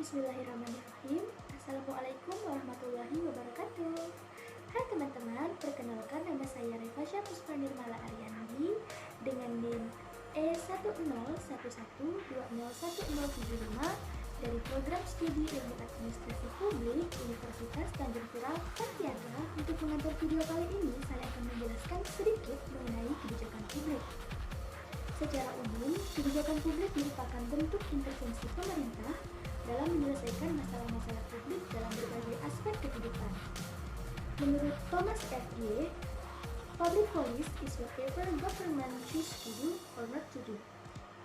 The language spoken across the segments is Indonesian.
Bismillahirrahmanirrahim. Assalamualaikum warahmatullahi wabarakatuh. Hai teman-teman, perkenalkan nama saya Revasya Puspanirmala Ariandi dengan NIM E1011201075 dari Program Studi Ilmu Administrasi Publik Universitas Tanjung Pura, Pontianak. Untuk pengantar video kali ini, saya akan menjelaskan sedikit mengenai kebijakan publik. Secara umum, kebijakan publik merupakan bentuk intervensi pemerintah dalam menyelesaikan masalah-masalah publik dalam berbagai aspek kehidupan. Menurut Thomas F. Ye, public policy is whatever government choose to do or not to do.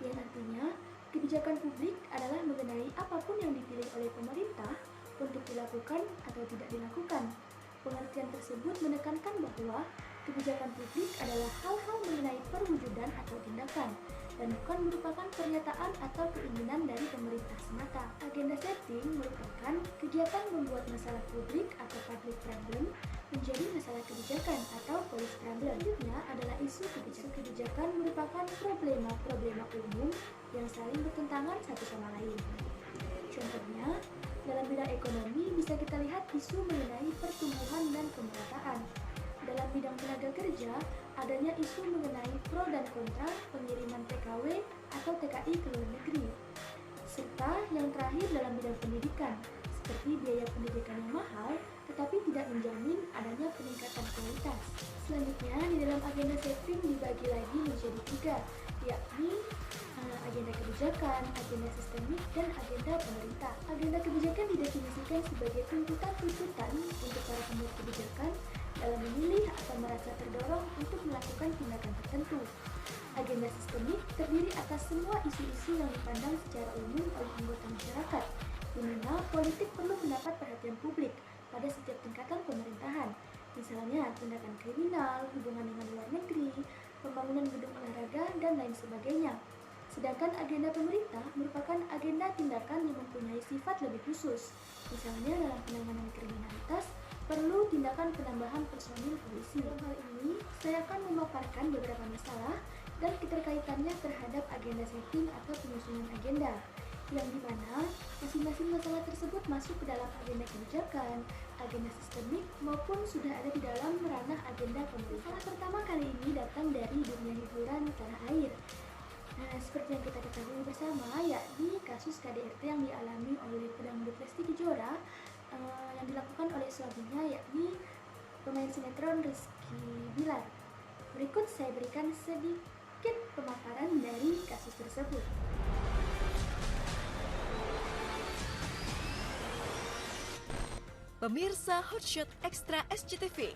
Yang artinya, kebijakan publik adalah mengenai apapun yang dipilih oleh pemerintah untuk dilakukan atau tidak dilakukan. Pengertian tersebut menekankan bahwa kebijakan publik adalah hal-hal mengenai perwujudan atau tindakan, dan bukan merupakan pernyataan atau keinginan dari pemerintah semata. Agenda setting merupakan kegiatan membuat masalah publik atau public problem menjadi masalah kebijakan atau policy problem. Selanjutnya adalah isu kebijakan. Kebijakan merupakan problema umum yang saling bertentangan satu sama lain. Contohnya, dalam bidang ekonomi bisa kita lihat isu mengenai pertumbuhan dan pemerataan. Dalam bidang tenaga kerja, adanya isu mengenai pro dan kontra pengiriman TKW atau TKI ke luar negeri. Serta yang terakhir dalam bidang pendidikan, seperti biaya pendidikan yang mahal, tetapi tidak menjamin adanya peningkatan kualitas. Selanjutnya, di dalam agenda setting dibagi lagi menjadi 3, yakni agenda kebijakan, agenda sistemik, dan agenda pemerintah. Agenda kebijakan didefinisikan sebagai tuntutan-tuntutan untuk para pembuat kebijakan dalam memilih atau merasa terdorong untuk melakukan tindakan tertentu. Agenda sistemik terdiri atas semua isu-isu yang dipandang secara umum oleh anggota masyarakat, di mana politik perlu mendapat perhatian publik pada setiap tingkatan pemerintahan, misalnya tindakan kriminal, hubungan dengan luar negeri, pembangunan gedung olahraga, dan lain sebagainya. Sedangkan agenda pemerintah merupakan agenda tindakan yang mempunyai sifat lebih khusus, misalnya dalam penanganan kriminalitas, perlu tindakan penambahan personil polisi. Dalam hal ini, saya akan memaparkan beberapa masalah dan keterkaitannya terhadap agenda setting atau penyusunan agenda, yang dimana masing-masing masalah tersebut masuk ke dalam agenda kebijakan, agenda sistemik, maupun sudah ada di dalam ranah agenda pemerintah. Masalah pertama kali ini datang dari dunia hiburan tanah air. Nah, seperti yang kita ketahui bersama, yakni kasus KDRT yang dialami oleh pedangdut Lesti Kejora yang dilakukan oleh suaminya, yakni pemain sinetron Rizky Bilar. Berikut saya berikan sedikit pemaparan dari kasus tersebut. Pemirsa Hotshot Extra SCTV,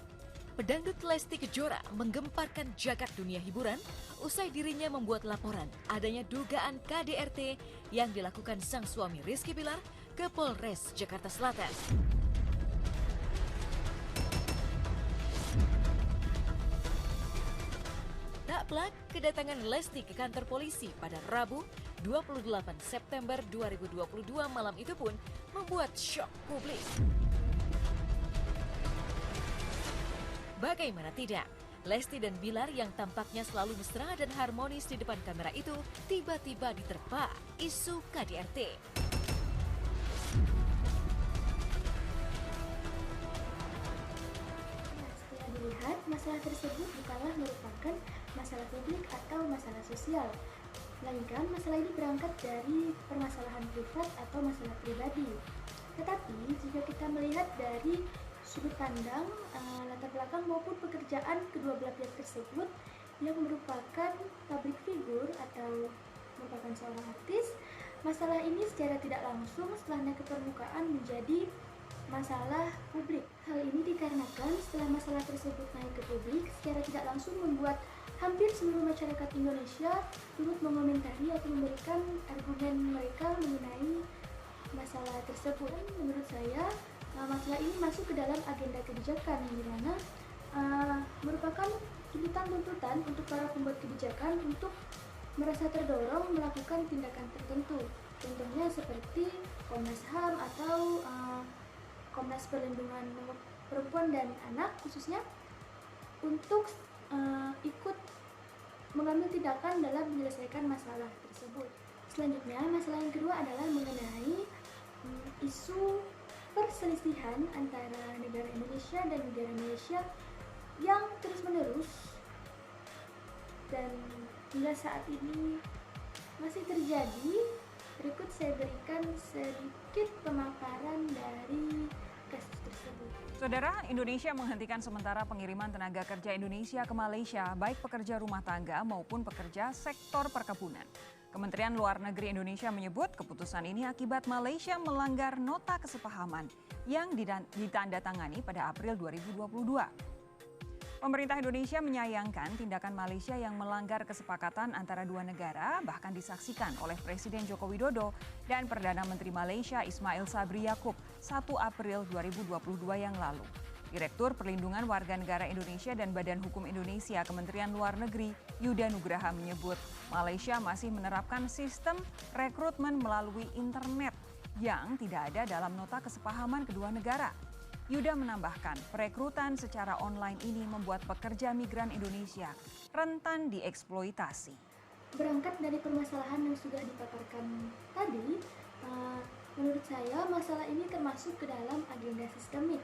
pedangdut Lesti Kejora menggemparkan jagat dunia hiburan usai dirinya membuat laporan adanya dugaan KDRT yang dilakukan sang suami Rizky Bilar ke Polres Jakarta Selatan. Tak pelak, kedatangan Lesti ke kantor polisi pada Rabu 28 September 2022 malam itu pun membuat syok publik. Bagaimana tidak, Lesti dan Bilar yang tampaknya selalu mesra dan harmonis di depan kamera itu tiba-tiba diterpa isu KDRT. Setelah dilihat, masalah tersebut bukanlah merupakan masalah publik atau masalah sosial, melainkan masalah ini berangkat dari permasalahan privat atau masalah pribadi. Tetapi jika kita melihat dari sudut pandang, latar belakang maupun pekerjaan kedua belah pihak tersebut yang merupakan public figure atau merupakan seorang artis, masalah ini secara tidak langsung setelah naik ke permukaan menjadi masalah publik. Hal ini dikarenakan setelah masalah tersebut naik ke publik, secara tidak langsung membuat hampir seluruh masyarakat Indonesia turut mengomentari atau memberikan argumen mereka mengenai masalah tersebut. Dan menurut saya, masalah ini masuk ke dalam agenda kebijakan yang dimana merupakan tuntutan-tuntutan untuk para pembuat kebijakan untuk merasa terdorong melakukan tindakan tertentu. Contohnya seperti Komnas HAM atau Komnas Perlindungan Perempuan dan Anak khususnya untuk ikut mengambil tindakan dalam menyelesaikan masalah tersebut. Selanjutnya, masalah yang kedua adalah mengenai perselisihan antara negara Indonesia dan negara Malaysia yang terus-menerus dan hingga saat ini masih terjadi. Berikut saya berikan sedikit pemaparan dari kasus tersebut. Saudara, Indonesia menghentikan sementara pengiriman tenaga kerja Indonesia ke Malaysia, baik pekerja rumah tangga maupun pekerja sektor perkebunan. Kementerian Luar Negeri Indonesia menyebut keputusan ini akibat Malaysia melanggar nota kesepahaman yang ditandatangani pada April 2022. Pemerintah Indonesia menyayangkan tindakan Malaysia yang melanggar kesepakatan antara dua negara, bahkan disaksikan oleh Presiden Joko Widodo dan Perdana Menteri Malaysia Ismail Sabri Yaakob 1 April 2022 yang lalu. Direktur Perlindungan Warga Negara Indonesia dan Badan Hukum Indonesia Kementerian Luar Negeri Yuda Nugraha menyebut Malaysia masih menerapkan sistem rekrutmen melalui internet yang tidak ada dalam nota kesepahaman kedua negara. Yuda menambahkan, perekrutan secara online ini membuat pekerja migran Indonesia rentan dieksploitasi. Berangkat dari permasalahan yang sudah dipaparkan tadi, menurut saya masalah ini termasuk ke dalam agenda sistemik,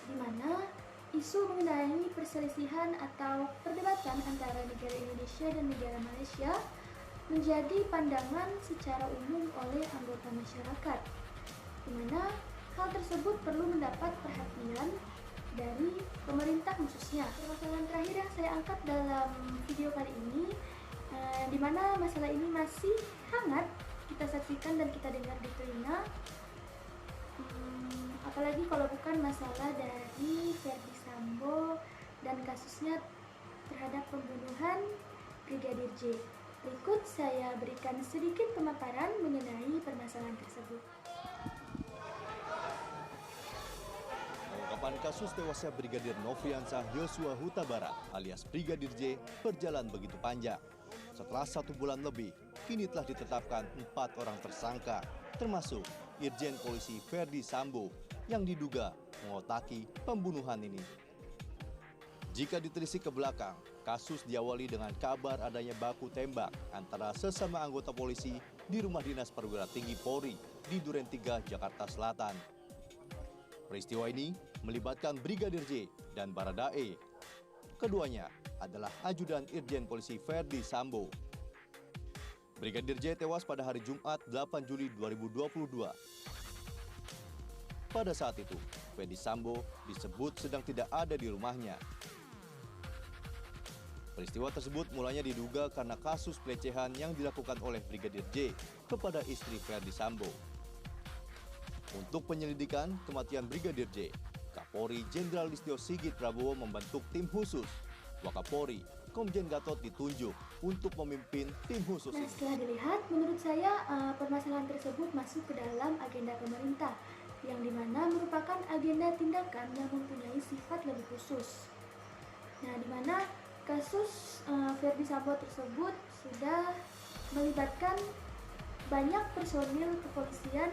di mana isu mengenai perselisihan atau perdebatan antara negara Indonesia dan negara Malaysia menjadi pandangan secara umum oleh anggota masyarakat, di mana hal tersebut perlu mendapat perhatian dari pemerintah khususnya. Permasalahan terakhir yang saya angkat dalam video kali ini, di mana masalah ini masih hangat kita saksikan dan kita dengar di telinga, apalagi kalau bukan masalah dari Verdi Sambo dan kasusnya terhadap pembunuhan Brigadir J. Berikut saya berikan sedikit pemaparan mengenai permasalahan tersebut. Pengungkapan kasus tewasnya Brigadir Nofriansah Yosua Huta Barat alias Brigadir J berjalan begitu panjang. Setelah 1 bulan lebih, kini telah ditetapkan 4 orang tersangka, termasuk Irjen Polisi Verdi Sambo yang diduga mengotaki pembunuhan ini. Jika ditelisik ke belakang, kasus diawali dengan kabar adanya baku tembak antara sesama anggota polisi di Rumah Dinas Perwira Tinggi Polri di Duren 3, Jakarta Selatan. Peristiwa ini melibatkan Brigadir J dan Baradae. Keduanya adalah ajudan Irjen Polisi Verdi Sambo. Brigadir J tewas pada hari Jumat 8 Juli 2022. Pada saat itu, Verdi Sambo disebut sedang tidak ada di rumahnya. Peristiwa tersebut mulanya diduga karena kasus pelecehan yang dilakukan oleh Brigadir J kepada istri Verdi Sambo. Untuk penyelidikan kematian Brigadir J, Kapolri Jenderal Listio Sigit Prabowo membentuk tim khusus. Wakapolri Komjen Gatot ditunjuk untuk memimpin tim khusus ini. Setelah dilihat, menurut saya permasalahan tersebut masuk ke dalam agenda pemerintah, yang dimana merupakan agenda tindakan yang mempunyai sifat lebih khusus. Nah, dimana kasus Verdi Sambo tersebut sudah melibatkan banyak personil kepolisian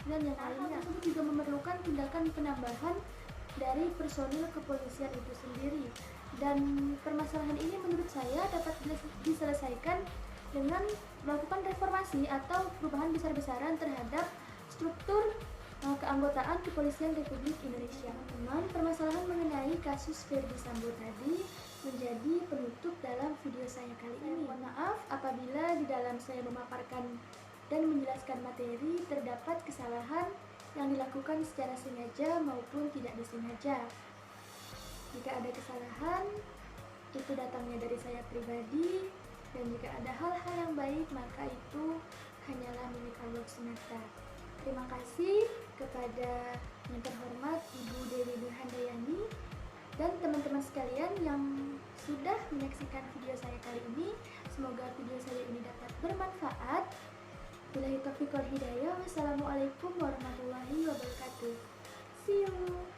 dan yang lainnya. Tersebut juga memerlukan tindakan penambahan dari personil kepolisian itu sendiri. Dan permasalahan ini menurut saya dapat diselesaikan dengan melakukan reformasi atau perubahan besar-besaran terhadap struktur keanggotaan Kepolisian Republik Indonesia. Teman-teman, permasalahan mengenai kasus Verdi Sambo tadi menjadi penutup dalam video saya kali ini. Mohon maaf apabila di dalam saya memaparkan dan menjelaskan materi terdapat kesalahan yang dilakukan secara sengaja maupun tidak disengaja. Jika ada kesalahan, itu datangnya dari saya pribadi, dan jika ada hal-hal yang baik, maka itu hanyalah milik Allah semata. Terima kasih kepada yang terhormat Ibu Dewi Nurhandayani dan teman-teman sekalian yang sudah menyaksikan video saya kali ini. Semoga video saya ini dapat bermanfaat. Billahi taufiq wal hidayah. Wassalamualaikum warahmatullahi wabarakatuh. See you.